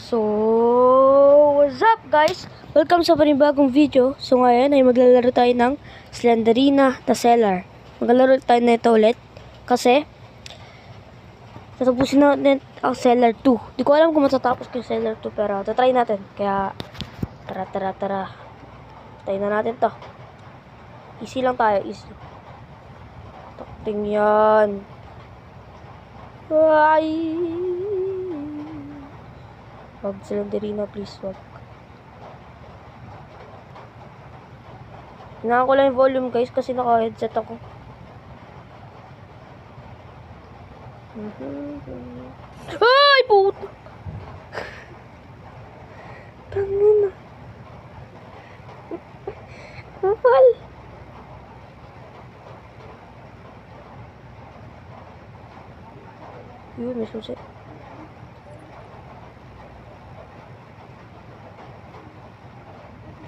So, what's up guys? Welcome sa panibagong video. So ngayon ay maglalaro tayo ng Slenderina the Cellar. Maglalaro tayo na ito ulit. Kasi, tatapusin natin ang Cellar 2. Di ko alam kung matatapos ko yung Cellar 2 pero tatry natin. Kaya, tara. Tayo na natin to. Easy lang tayo, easy. Takting yan. Ay! Wag Slenderina, please, wag. Hinaan ko lang yung volume, guys, kasi naka-headset ako. Ay, puto! Tangina. Kapal. Yun, may susi.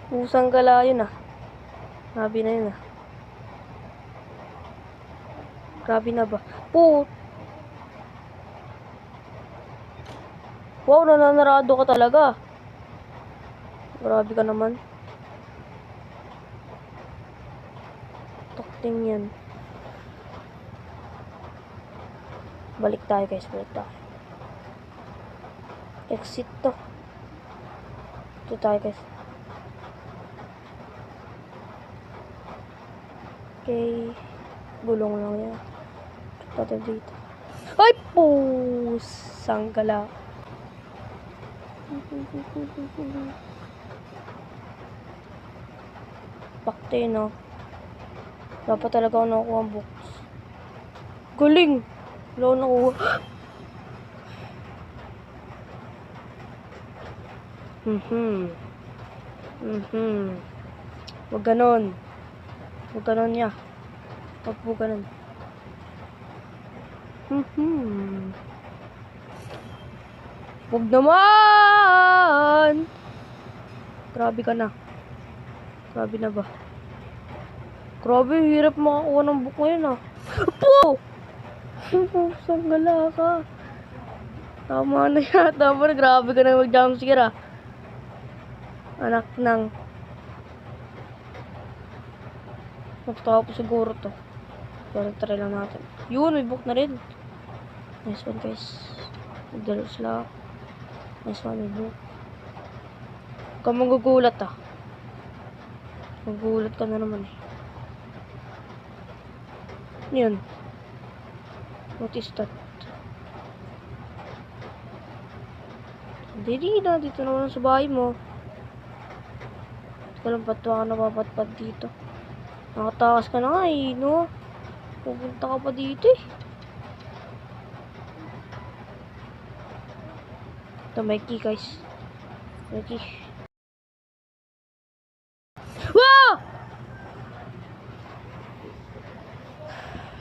Pusang gala yun ah. Grabe na yun ah. Grabe na ba? Put! Wow, nananarado ka talaga. Grabe ka naman. Takting yan. Balik tayo guys, balik tayo. Exit to. Ito tayo guys. Okay. Gulong lang yan. Ito dito. Ay! Pusang gala. Pakte, no? Dapat talaga ako nakukuha ang books. Galing! Wala ako nakuha. Huwag ganon. Huwag ganon niya. Huwag po ganon. Huwag naman! Grabe ka na. Grabe na ba? Grabe, hirap makakuha ng book ngayon ah. Po! Saan gala ka? Tama na yata. Grabe ka na mag-jumpscare ah. Anak ng... Magtapos siguro to. Pero try lang natin. Yun, may book na rin. Nice one guys. Magdalos lang. Nice one, may book. Huwag ka magugulat ah. Magugulat ka na naman eh. Yun. What is that? Hindi na. Dito naman sa bahay mo. Hindi ko lang ba't ka napapatpad dito. Nakatakas ka na nga eh, no? Pupunta ka pa dito eh. Ito, may key guys. May key. Wow!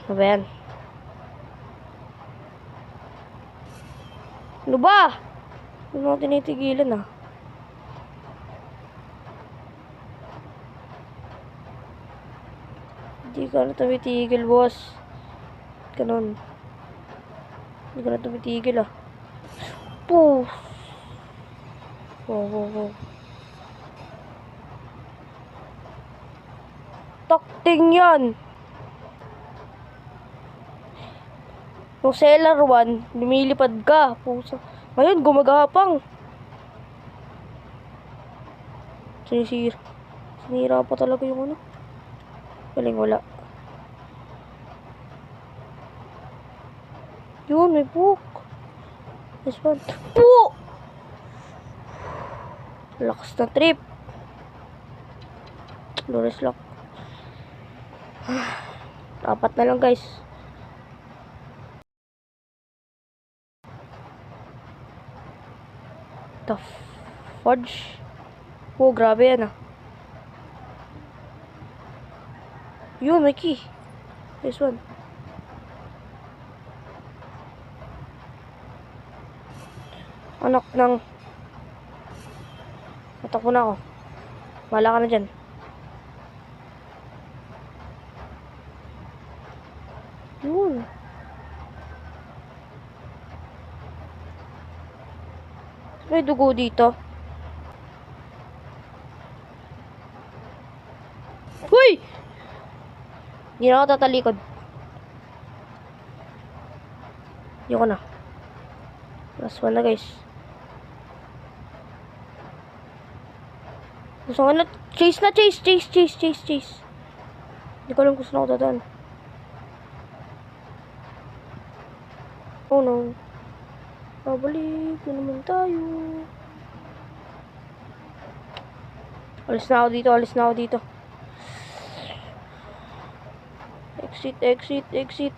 Ano ba yan? Ano ba? Hindi mo tinitigilan ah. Hindi ka na tumitigil, boss. Ganon. Hindi ka na tumitigil ah. Poof! Wow. Takting yan! Yung Cellar 1, lumilipad ka. Pusa. Ngayon, gumagapang. Sinira pa talaga yung ano. Galing, wala. Yun, may book. This one. Po! Lakas na trip. Lures lock. Apat na lang guys. The fudge. Oh, grabe yan ah. Yun, may key. This one. Anak ng... Matakbo na ako. Wala ka na dyan. Yun. May dugo dito. Uy! Hindi na ako tatalikod. Yoko na. Last one na, guys. Gusto ko na. Chase na, chase, chase, chase, chase, chase. Hindi ko alam kung saan ako dadaan. Oh no. Pabalik na naman tayo. Alis na ako dito, alis na ako dito. Exit, exit, exit.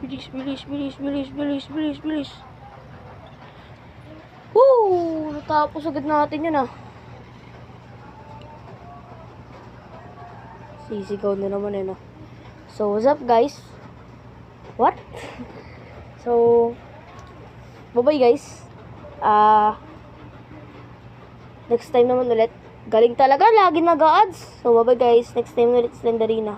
Bilis, bilis, bilis, bilis, bilis, bilis, bilis. Woo! Natapos agad natin yun ah. Sisigaw na naman eh no. So, what's up guys? What? So, bye-bye guys. Next time naman ulit. Galing talaga, lagi nag-a-ads. So, bye-bye guys. Next time ulit, Slenderina.